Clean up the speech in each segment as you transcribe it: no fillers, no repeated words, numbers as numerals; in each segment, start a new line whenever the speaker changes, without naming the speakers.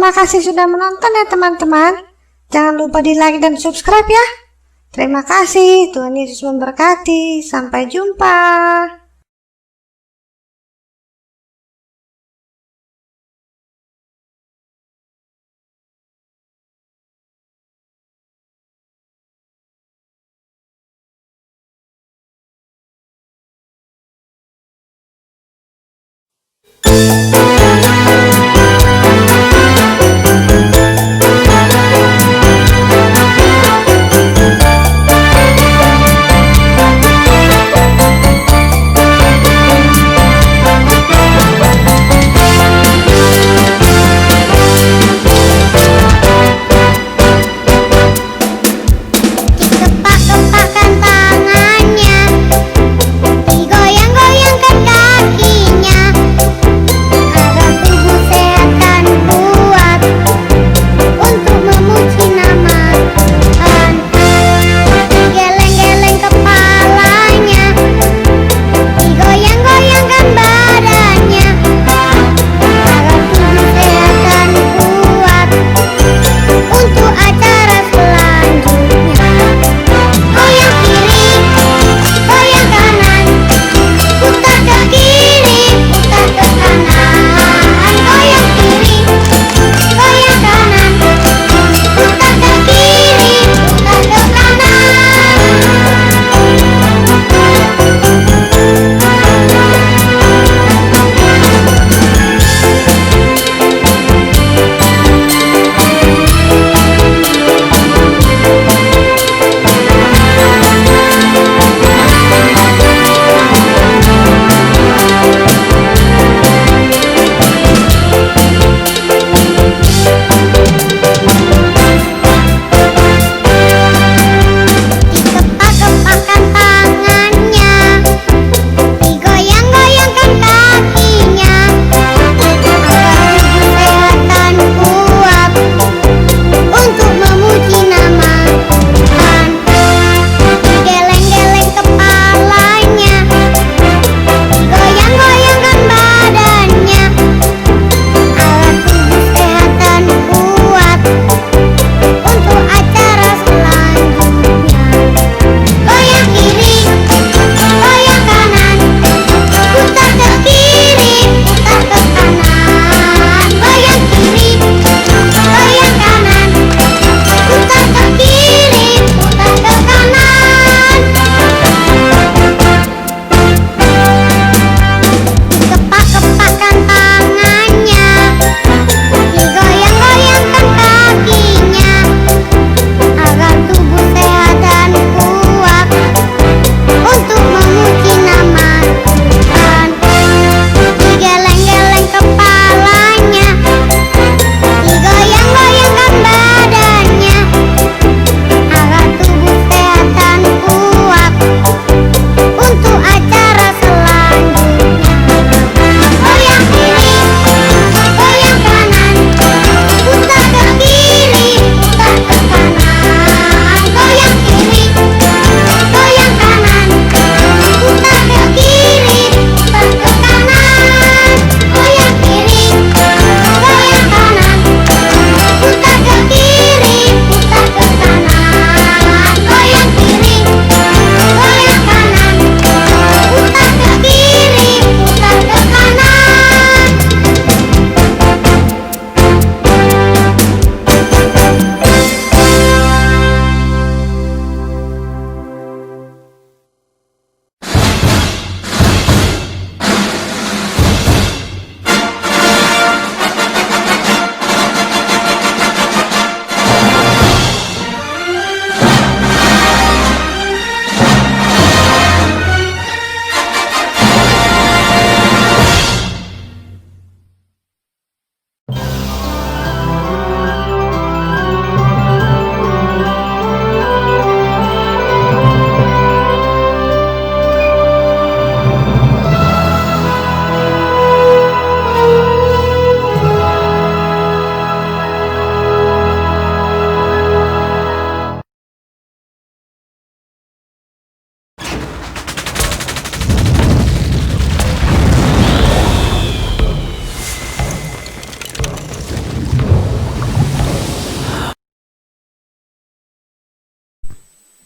Terima kasih sudah menonton ya teman-teman. Jangan lupa di like dan subscribe ya. Terima kasih, Tuhan Yesus memberkati. Sampai jumpa.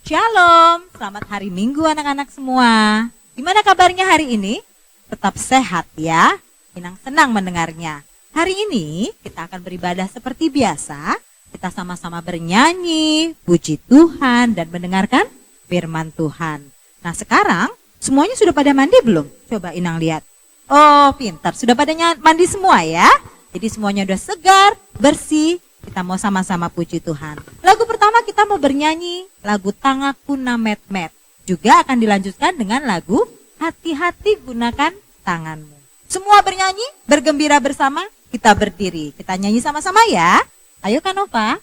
Shalom, selamat hari Minggu anak-anak semua. Gimana kabarnya hari ini? Tetap sehat ya? Inang senang mendengarnya. Hari ini kita akan beribadah seperti biasa. Kita sama-sama bernyanyi, puji Tuhan, dan mendengarkan firman Tuhan. Nah sekarang semuanya sudah pada mandi belum? Coba Inang lihat. Oh pintar, sudah pada mandi semua ya? Jadi semuanya udah segar, bersih. Kita mau sama-sama puji Tuhan. Lagu pertama kita mau bernyanyi lagu Tangaku na Met-Met. Juga akan dilanjutkan dengan lagu Hati-hati Gunakan Tanganmu. Semua bernyanyi, bergembira bersama, kita berdiri. Kita nyanyi sama-sama ya. Ayo Kanova.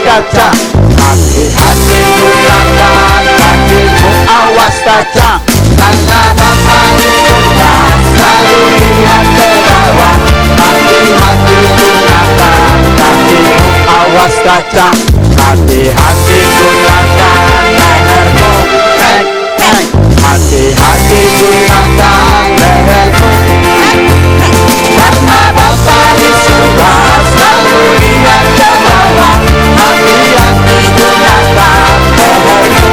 Kaca, hati-hati gunakan kakimu, awas kaca. Karena Bapa di surga selalu lihat ke bawah. Hati-hati gunakan kakimu, awas kaca. Hati-hati gunakan lehermu, hati-hati gunakan lehermu. Karena Bapa di surga selalu lihat ke bawah. Hati-hati gunakan lehermu,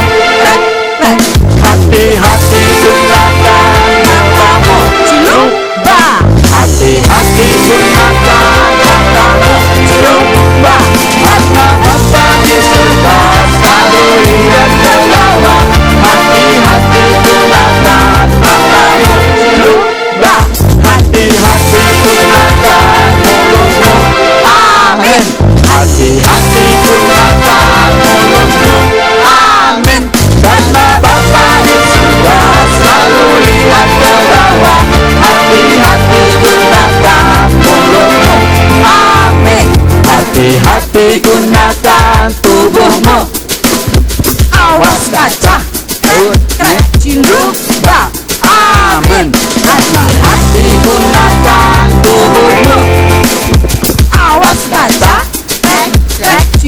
hati-hati gunakan matamu, lupa. Hati-hati gunakan matamu, lupa. Karena Bapa di surga selalu lihat ke bawah. Hati-hati gunakan matamu, lupa. Hati-hati gunakan mulutmu, amin. Hati-hati gunakan mulutmu, amin. Karena Bapa di surga selalu lihat ke bawah. Hati-hati gunakan mulutmu, amin. Hati-hati gunakan tubuhmu, awas kaca, lupa, amin. Hati-hati gunakan tubuhmu, awas kaca,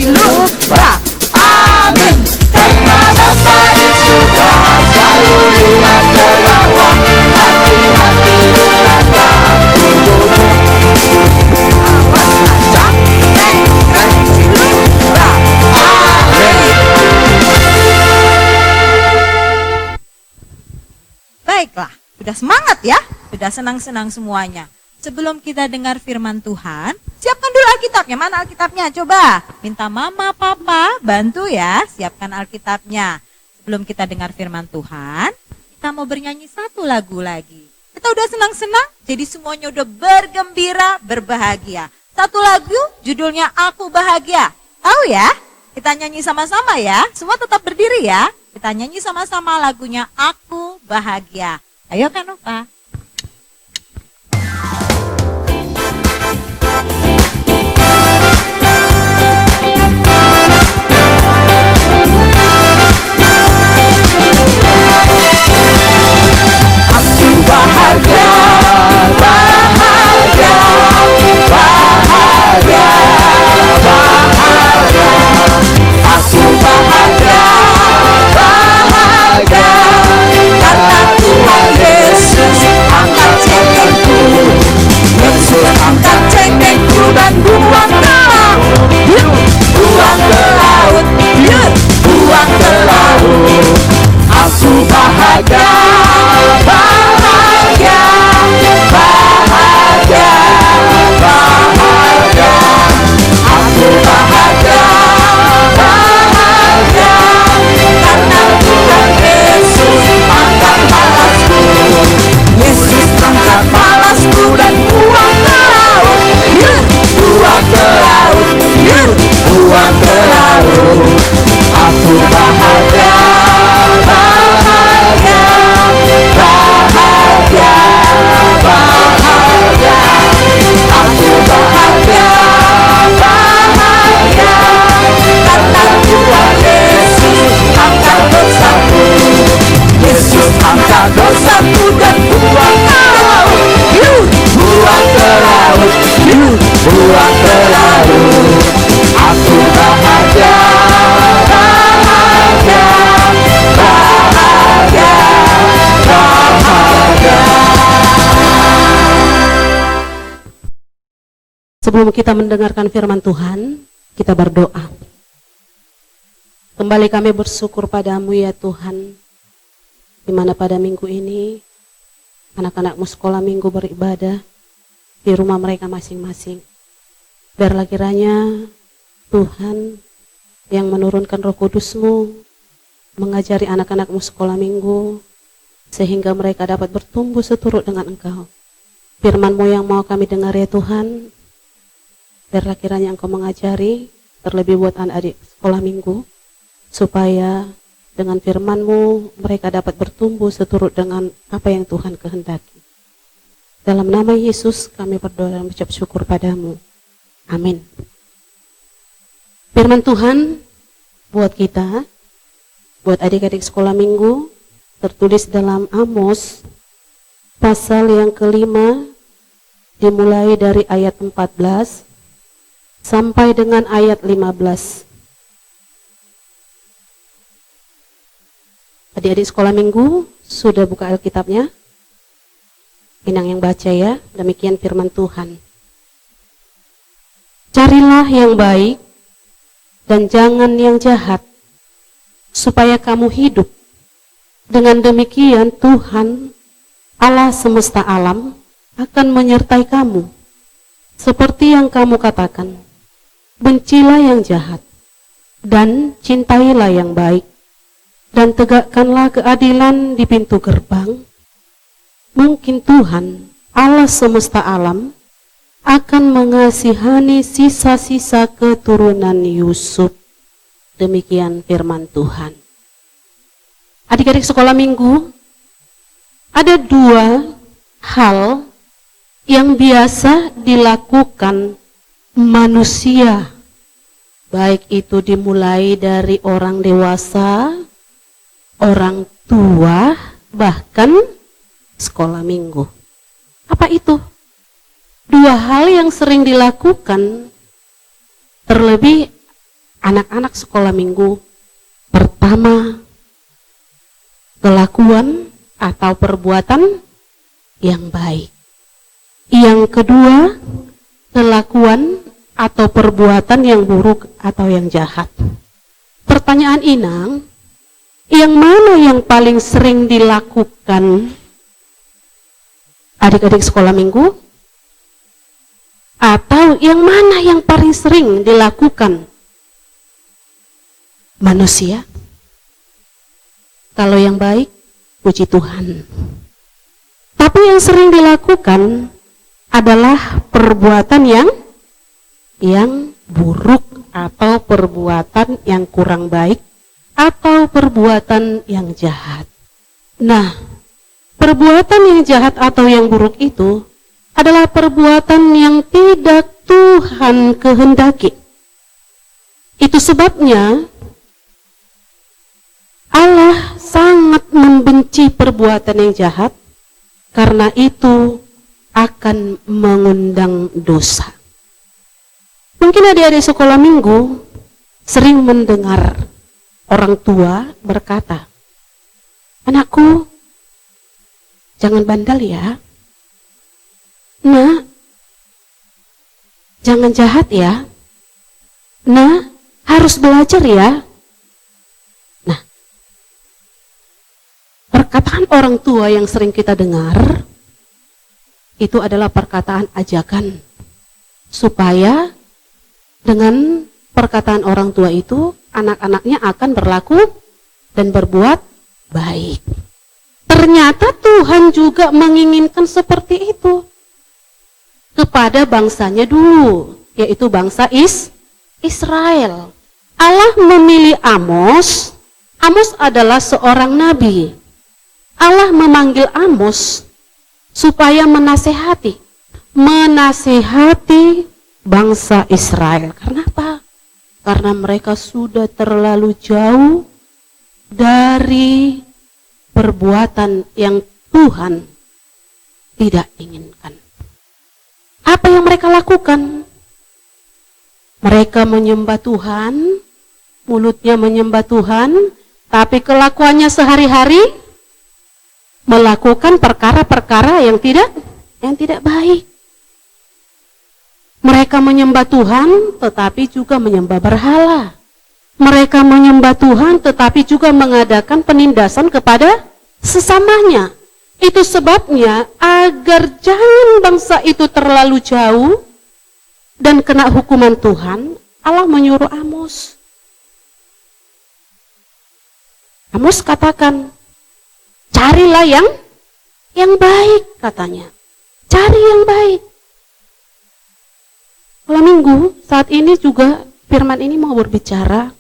lupa, amin. Karena Bapa di surga selalu lihat ke bawah. Hati-hati gunakan tubuhmu, awas kaca, lupa, amin.
Baiklah, sudah semangat ya? Sudah senang-senang semuanya. Sebelum kita dengar firman Tuhan, siapkan dulu Alkitabnya. Mana Alkitabnya? Coba minta mama, papa, bantu ya, siapkan Alkitabnya. Sebelum kita dengar firman Tuhan, kita mau bernyanyi satu lagu lagi. Kita udah senang-senang, jadi semuanya udah bergembira, berbahagia. Satu lagu, judulnya Aku Bahagia. Tahu ya? Kita nyanyi sama-sama ya. Semua tetap berdiri ya. Kita nyanyi sama-sama lagunya Aku Bahagia. Ayo Kanova.
Bahagia, bahagia, bahagia, bahagia. Aku bahagia, bahagia. Karena Tuhan Yesus
Sebelum kita mendengarkan firman Tuhan, kita berdoa. Kembali kami bersyukur padamu ya Tuhan, di mana pada minggu ini anak-anakmu sekolah minggu beribadah di rumah mereka masing-masing. Biarlah kiranya Tuhan yang menurunkan Roh Kudus-Mu mengajari anak-anakmu sekolah minggu, sehingga mereka dapat bertumbuh seturut dengan Engkau. Firman-Mu yang mau kami dengar ya Tuhan, biarlah kiranya Engkau mengajari, terlebih buat anak-adik sekolah minggu, supaya dengan firman-Mu mereka dapat bertumbuh seturut dengan apa yang Tuhan kehendaki. Dalam nama Yesus kami berdoa dan mengucap syukur padamu. Amin. Firman Tuhan buat kita, buat adik-adik sekolah minggu, tertulis dalam Amos pasal yang kelima, dimulai dari ayat 14 sampai dengan ayat 15. Adik-adik sekolah minggu sudah buka Alkitabnya? Inang yang baca ya, demikian firman Tuhan. Carilah yang baik dan jangan yang jahat, supaya kamu hidup. Dengan demikian Tuhan, Allah semesta alam, akan menyertai kamu. Seperti yang kamu katakan, bencilah yang jahat, dan cintailah yang baik, dan tegakkanlah keadilan di pintu gerbang. Mungkin Tuhan, Allah semesta alam, akan mengasihani sisa-sisa keturunan Yusuf. Demikian firman Tuhan. Adik-adik sekolah minggu, ada dua hal yang biasa dilakukan manusia, baik itu dimulai dari orang dewasa, orang tua, bahkan sekolah minggu. Apa itu? Dua hal yang sering dilakukan, terlebih anak-anak sekolah minggu. Pertama, kelakuan atau perbuatan yang baik. Yang kedua, kelakuan atau perbuatan yang buruk atau yang jahat. Pertanyaan Inang, yang mana yang paling sering dilakukan adik-adik sekolah minggu? Atau yang mana yang paling sering dilakukan manusia? Kalau yang baik, puji Tuhan. Tapi yang sering dilakukan adalah perbuatan yang buruk, atau perbuatan yang kurang baik, atau perbuatan yang jahat. Nah, perbuatan yang jahat atau yang buruk itu adalah perbuatan yang tidak Tuhan kehendaki. Itu sebabnya Allah sangat membenci perbuatan yang jahat, karena itu akan mengundang dosa. Mungkin adik-adik sekolah minggu sering mendengar orang tua berkata, "Anakku, jangan bandel ya. Nah, jangan jahat ya. Nah, harus belajar ya." Nah, perkataan orang tua yang sering kita dengar itu adalah perkataan ajakan, supaya dengan perkataan orang tua itu anak-anaknya akan berlaku dan berbuat baik. Ternyata Tuhan juga menginginkan seperti itu kepada bangsanya dulu, yaitu bangsa Israel. Allah memilih Amos. Amos adalah seorang nabi. Allah memanggil Amos supaya menasehati bangsa Israel. Kenapa? Karena mereka sudah terlalu jauh dari perbuatan yang Tuhan tidak inginkan. Apa yang mereka lakukan? Mereka menyembah Tuhan, mulutnya menyembah Tuhan, tapi kelakuannya sehari-hari melakukan perkara-perkara yang tidak baik. Mereka menyembah Tuhan tetapi juga menyembah berhala. Mereka menyembah Tuhan tetapi juga mengadakan penindasan kepada sesamanya. Itu sebabnya agar jangan bangsa itu terlalu jauh dan kena hukuman Tuhan, Allah menyuruh Amos. Amos katakan, carilah yang baik, katanya. Cari yang baik. Kalau minggu, saat ini juga firman ini mau berbicara,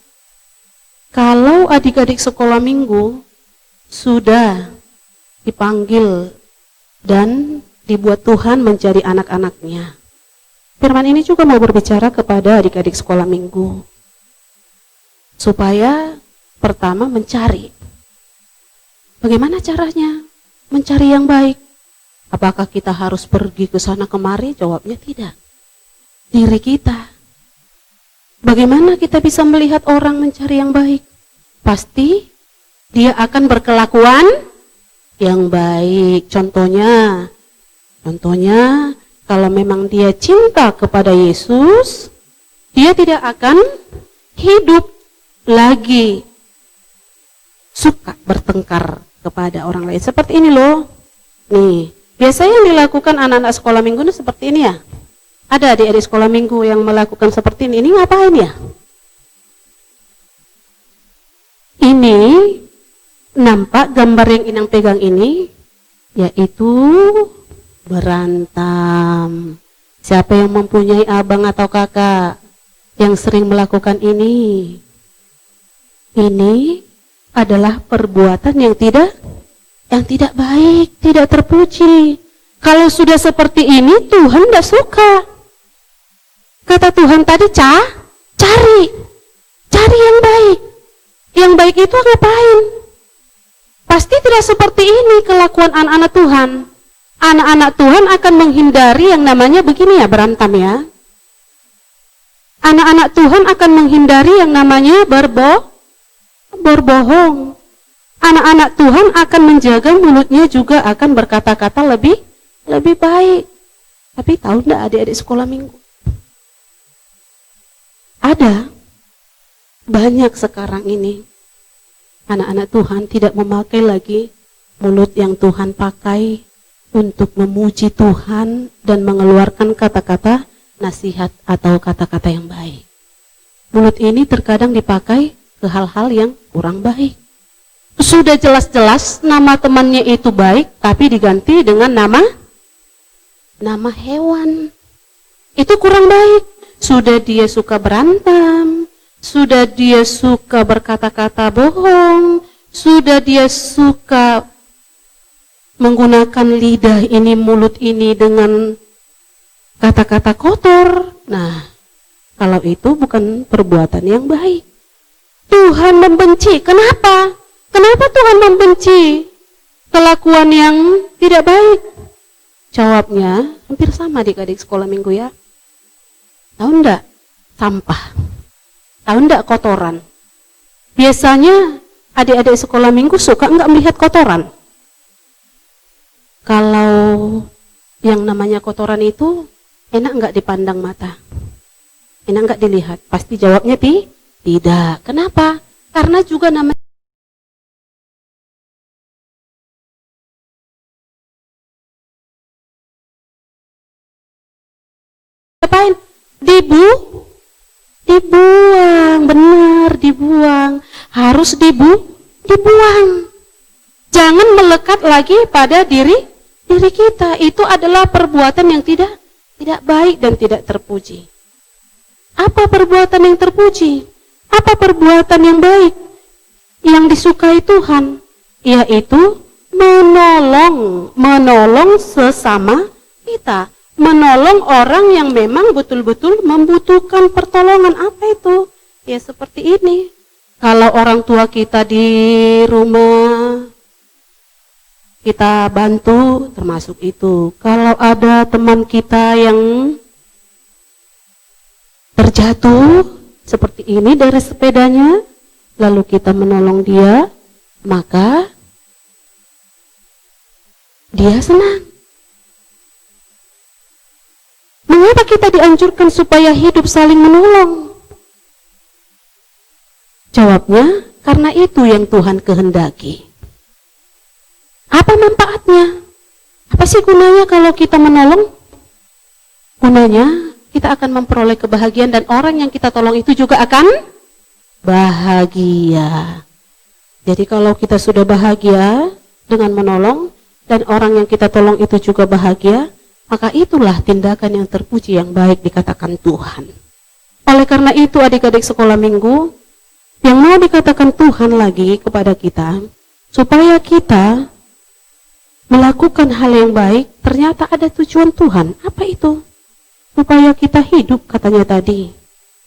kalau adik-adik sekolah minggu sudah dipanggil dan dibuat Tuhan menjadi anak-anaknya. Firman ini juga mau berbicara kepada adik-adik sekolah minggu. Supaya pertama mencari. Bagaimana caranya mencari yang baik? Apakah kita harus pergi ke sana kemari? Jawabnya tidak. Diri kita. Bagaimana kita bisa melihat orang mencari yang baik? Pasti dia akan berkelakuan yang baik. Contohnya kalau memang dia cinta kepada Yesus, dia tidak akan hidup lagi suka bertengkar kepada orang lain. Seperti ini loh. Nih, biasanya yang dilakukan anak-anak sekolah minggu ini seperti ini ya. Ada adik-adik sekolah minggu yang melakukan seperti ini. Ini ngapain ya? Ini nampak gambar yang Inang pegang ini, yaitu berantem. Siapa yang mempunyai abang atau kakak yang sering melakukan ini? Ini adalah perbuatan yang tidak baik, tidak terpuji. Kalau sudah seperti ini, Tuhan tidak suka. Kata Tuhan tadi, cari yang baik. Yang baik itu ngapain? Pasti tidak seperti ini kelakuan anak-anak Tuhan. Anak-anak Tuhan akan menghindari yang namanya begini ya, berantem ya. Anak-anak Tuhan akan menghindari yang namanya berbohong. Anak-anak Tuhan akan menjaga mulutnya, juga akan berkata-kata lebih baik. Tapi tahu enggak adik-adik sekolah minggu? Ada banyak sekarang ini anak-anak Tuhan tidak memakai lagi mulut yang Tuhan pakai untuk memuji Tuhan dan mengeluarkan kata-kata nasihat atau kata-kata yang baik. Mulut ini terkadang dipakai ke hal-hal yang kurang baik. Sudah jelas-jelas nama temannya itu baik, tapi diganti dengan nama hewan. Itu kurang baik. Sudah dia suka berantem, sudah dia suka berkata-kata bohong, sudah dia suka menggunakan lidah ini, mulut ini dengan kata-kata kotor. Nah, kalau itu bukan perbuatan yang baik. Tuhan membenci. Kenapa? Kenapa Tuhan membenci kelakuan yang tidak baik? Jawabnya hampir sama adik-adik sekolah minggu ya. Tahu enggak? Sampah. Tahu enggak kotoran? Biasanya adik-adik sekolah minggu suka enggak melihat kotoran? Kalau yang namanya kotoran itu enak enggak dipandang mata? Enak enggak dilihat? Pasti jawabnya tidak. Kenapa? Karena juga namanya apain? Dibuang, benar, dibuang. Harus dibuang. Jangan melekat lagi pada diri kita. Itu adalah perbuatan yang tidak baik dan tidak terpuji. Apa perbuatan yang terpuji? Apa perbuatan yang baik? Yang disukai Tuhan, yaitu menolong sesama kita. Menolong orang yang memang betul-betul membutuhkan pertolongan. Apa itu? Ya seperti ini. Kalau orang tua kita di rumah, kita bantu, termasuk itu. Kalau ada teman kita yang terjatuh seperti ini dari sepedanya, lalu kita menolong dia, maka dia senang. Mengapa kita dianjurkan supaya hidup saling menolong? Jawabnya, karena itu yang Tuhan kehendaki. Apa manfaatnya? Apa sih gunanya kalau kita menolong? Gunanya, kita akan memperoleh kebahagiaan dan orang yang kita tolong itu juga akan bahagia. Jadi kalau kita sudah bahagia dengan menolong dan orang yang kita tolong itu juga bahagia, maka itulah tindakan yang terpuji yang baik dikatakan Tuhan. Oleh karena itu adik-adik sekolah minggu, yang mau dikatakan Tuhan lagi kepada kita, supaya kita melakukan hal yang baik, ternyata ada tujuan Tuhan. Apa itu? Supaya kita hidup, katanya tadi.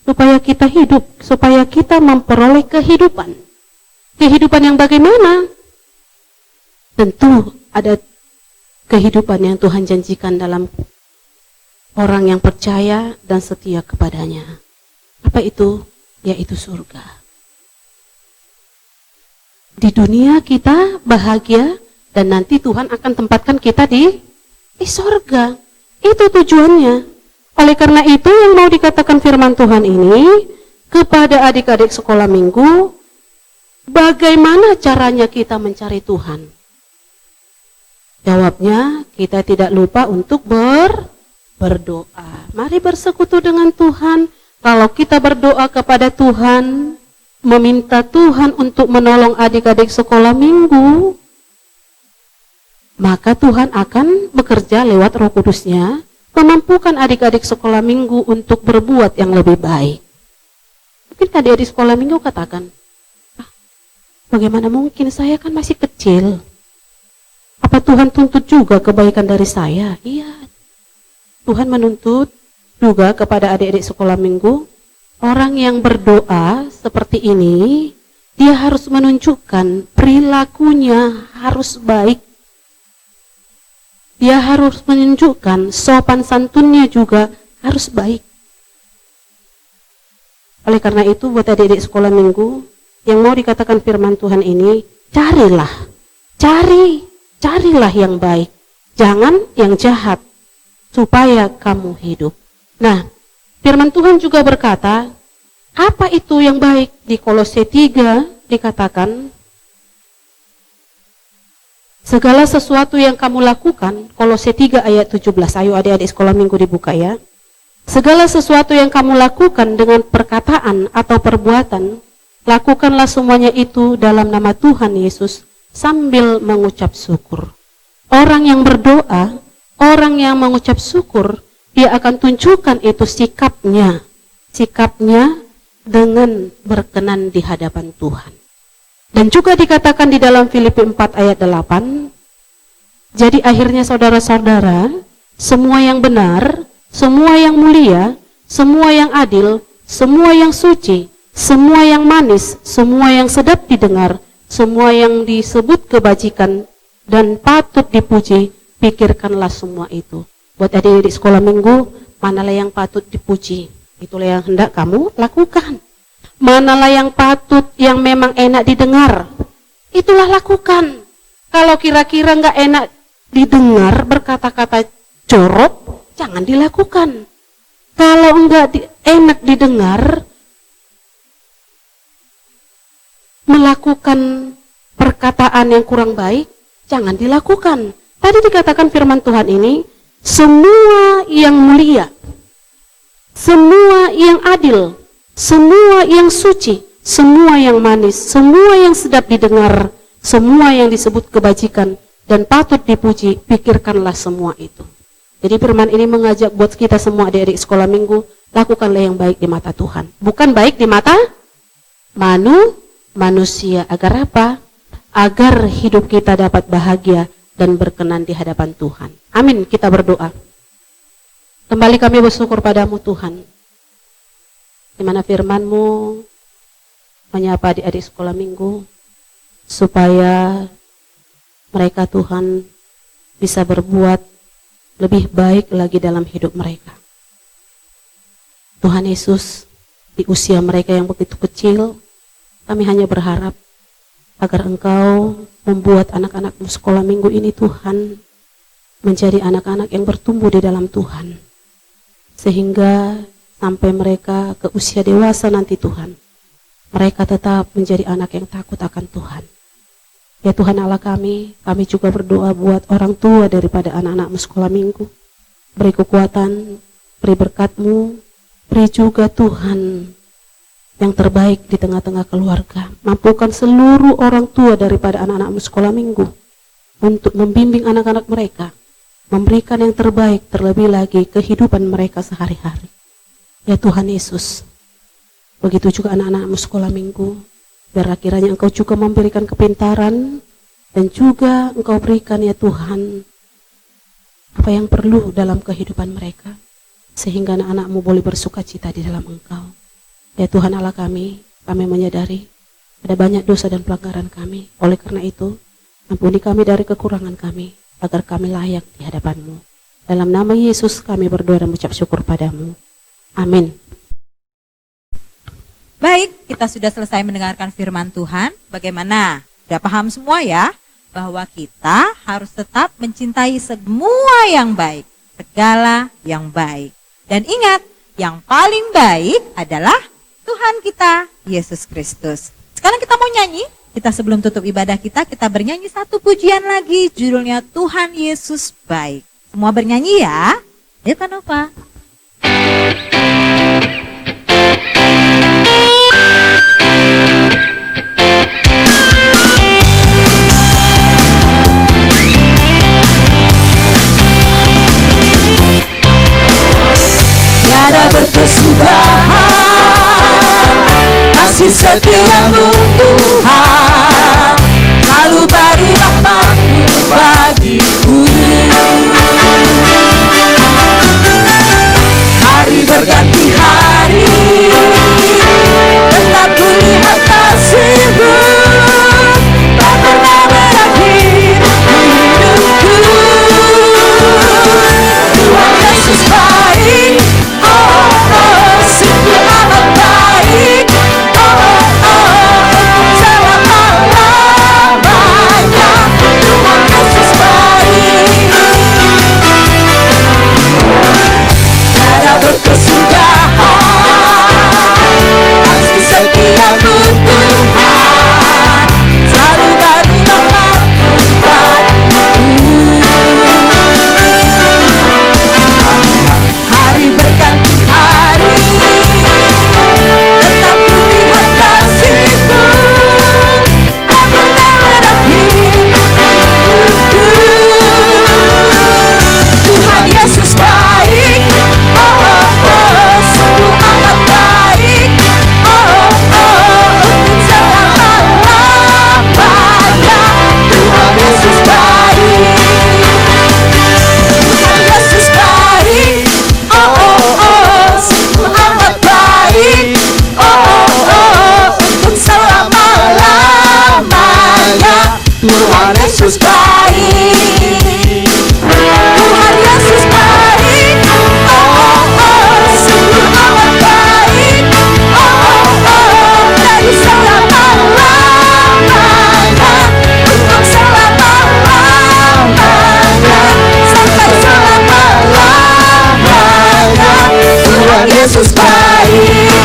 Supaya kita hidup, supaya kita memperoleh kehidupan. Kehidupan yang bagaimana? Tentu ada kehidupan yang Tuhan janjikan dalam orang yang percaya dan setia kepadanya. Apa itu? Yaitu surga. Di dunia kita bahagia dan nanti Tuhan akan tempatkan kita di surga. Itu tujuannya. Oleh karena itu yang mau dikatakan firman Tuhan ini kepada adik-adik sekolah minggu, bagaimana caranya kita mencari Tuhan? Jawabnya, kita tidak lupa untuk berdoa. Mari bersekutu dengan Tuhan. Kalau kita berdoa kepada Tuhan, meminta Tuhan untuk menolong adik-adik sekolah minggu, maka Tuhan akan bekerja lewat Roh Kudus-Nya, memampukan adik-adik sekolah minggu untuk berbuat yang lebih baik. Mungkin adik-adik sekolah minggu katakan, bagaimana mungkin, saya kan masih kecil. Apa Tuhan tuntut juga kebaikan dari saya? Iya. Tuhan menuntut juga kepada adik-adik sekolah minggu, orang yang berdoa seperti ini, dia harus menunjukkan perilakunya harus baik. Dia harus menunjukkan sopan santunnya juga harus baik. Oleh karena itu, buat adik-adik sekolah minggu, yang mau dikatakan firman Tuhan ini, carilah yang baik, jangan yang jahat, supaya kamu hidup. Nah, firman Tuhan juga berkata, apa itu yang baik? Di Kolose 3 dikatakan, segala sesuatu yang kamu lakukan, Kolose 3 ayat 17, ayo adik-adik sekolah minggu dibuka ya. Segala sesuatu yang kamu lakukan dengan perkataan atau perbuatan, lakukanlah semuanya itu dalam nama Tuhan Yesus, sambil mengucap syukur. Orang yang berdoa, orang yang mengucap syukur, dia akan tunjukkan itu sikapnya dengan berkenan di hadapan Tuhan. Dan juga dikatakan di dalam Filipi 4 ayat 8, jadi akhirnya saudara-saudara, semua yang benar, semua yang mulia, semua yang adil, semua yang suci, semua yang manis, semua yang sedap didengar, semua yang disebut kebajikan dan patut dipuji, pikirkanlah semua itu. Buat adik-adik sekolah minggu, manalah yang patut dipuji, itulah yang hendak kamu lakukan. Manalah yang patut, yang memang enak didengar, itulah lakukan. Kalau kira-kira nggak enak didengar, berkata-kata jorok, jangan dilakukan. Kalau enak didengar, melakukan perkataan yang kurang baik, jangan dilakukan. Tadi dikatakan firman Tuhan ini, semua yang mulia, semua yang adil, semua yang suci, semua yang manis, semua yang sedap didengar, semua yang disebut kebajikan dan patut dipuji, pikirkanlah semua itu. Jadi firman ini mengajak buat kita semua adik-adik sekolah minggu, lakukanlah yang baik di mata Tuhan. Bukan baik di mata manusia. Agar apa? Agar hidup kita dapat bahagia dan berkenan di hadapan Tuhan. Amin, kita berdoa. Kembali kami bersyukur padamu Tuhan, di mana firman-Mu menyapa adik-adik sekolah minggu, supaya mereka Tuhan bisa berbuat lebih baik lagi dalam hidup mereka. Tuhan Yesus, di usia mereka yang begitu kecil, kami hanya berharap agar Engkau membuat anak-anak sekolah minggu ini Tuhan menjadi anak-anak yang bertumbuh di dalam Tuhan. sehingga sampai mereka ke usia dewasa nanti Tuhan, mereka tetap menjadi anak yang takut akan Tuhan. Ya Tuhan Allah kami juga berdoa buat orang tua daripada anak-anakmu sekolah minggu. Beri kekuatan, beri berkat-Mu, beri juga Tuhan yang terbaik di tengah-tengah keluarga. Mampukan seluruh orang tua daripada anak-anakmu sekolah minggu untuk membimbing anak-anak mereka, memberikan yang terbaik, terlebih lagi kehidupan mereka sehari-hari. Ya Tuhan Yesus, begitu juga anak-anakmu sekolah minggu, biarlah kiranya Engkau juga memberikan kepintaran dan juga Engkau berikan ya Tuhan apa yang perlu dalam kehidupan mereka, sehingga anak-anak-Mu boleh bersuka cita di dalam Engkau. Ya Tuhan Allah kami menyadari ada banyak dosa dan pelanggaran kami. Oleh karena itu, ampuni kami dari kekurangan kami, agar kami layak di hadapan-Mu. Dalam nama Yesus kami berdoa dan mengucap syukur padamu. Amin.
Baik, kita sudah selesai mendengarkan firman Tuhan. Bagaimana? Sudah paham semua ya? Bahwa kita harus tetap mencintai semua yang baik, segala yang baik. Dan ingat, yang paling baik adalah Tuhan kita, Yesus Kristus. Sekarang kita mau nyanyi. Kita sebelum tutup ibadah kita bernyanyi satu pujian lagi. Judulnya Tuhan Yesus Baik. Semua bernyanyi ya. Ayo Kanova.
Tiada berkesudahan kasih setiamu Tuhan, selalu beri rahmat-Mu bagiku. Hari berganti hari, tetap ku lihat kasih-Mu, tak pernah berakhir di hidupku. Tuhan Yesus baik, oh oh, sungguh amat baik, oh oh, selama-lamanya. Tuhan Yesus baik, tiada berkesudahan kasih setiamu Tuhan, selalu beri rahmat-Mu bagiku. Hari berganti hari, tetap ku lihat kasih-Mu, tak pernah berakhir hidupku. Tuhan Yesus baik, oh oh oh, sungguh amat baik, oh oh oh, selama-lamanya. Tuhan Yesus baik, Tuhan Yesus baik, oh oh oh, sungguh amat baik, oh oh oh, untuk selama-lamanya. Tuhan Yesus baik, Tuhan Yesus baik, oh oh oh, sungguh amat baik, oh oh oh, dari selama-lamanya, untuk selama-lamanya, sampai selama-lamanya. Tuhan Yesus baik.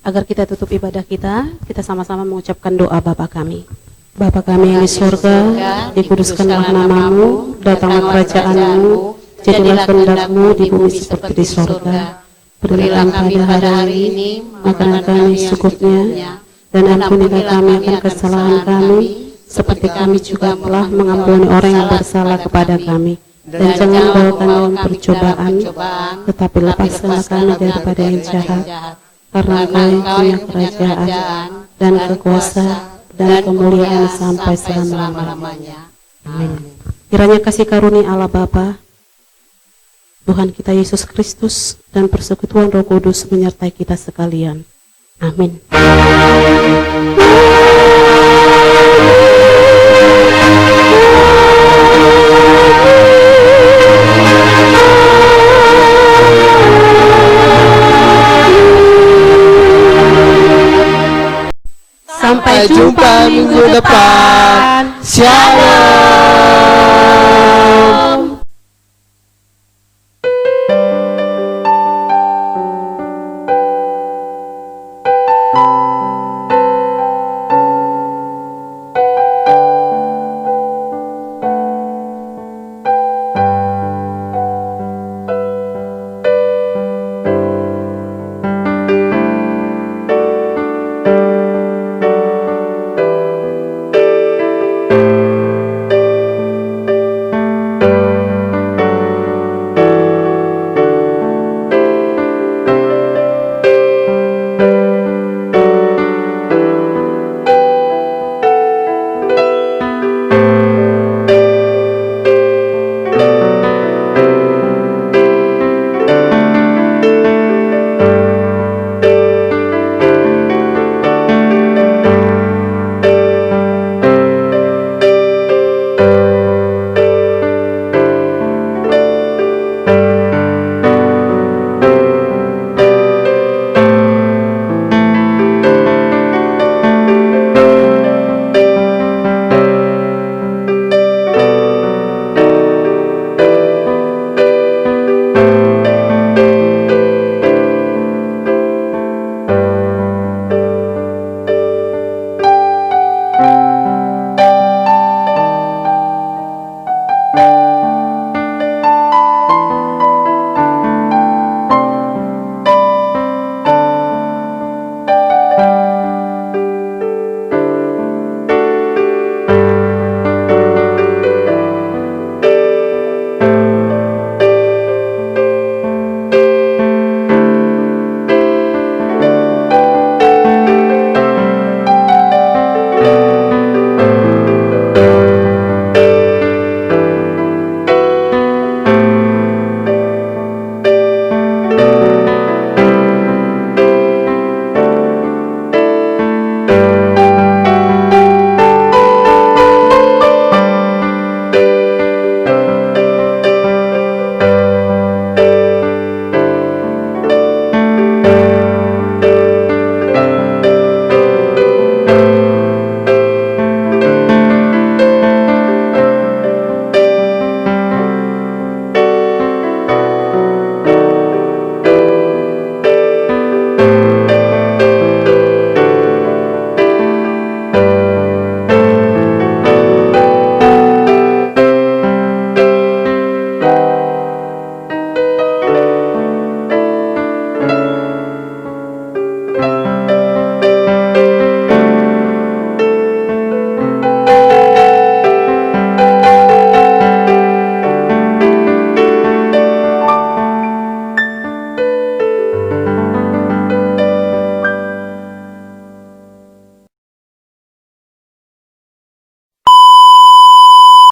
Agar kita tutup ibadah kita sama-sama mengucapkan doa Bapa kami. Bapa kami yang di surga, dikuduskanlah nama-Mu, datanglah kerajaan-Mu, jadilah kehendak-Mu di bumi seperti di surga. Berilah kami pada hari ini makanan kami secukupnya, dan ampunilah kami akan kesalahan kami, seperti kami juga telah mengampuni orang yang bersalah kepada kami. Dan jangan bawa kami dalam percobaan, tetapi lepaskanlah kami daripada yang jahat. Karena Engkau yang punya kerajaan dan kekuasaan dan kemuliaan sampai selama-lamanya. Amin. Kiranya kasih karunia Allah Bapa, Tuhan kita Yesus Kristus, dan persekutuan Roh Kudus menyertai kita sekalian. Amin.
Sampai jumpa minggu depan. Shalom.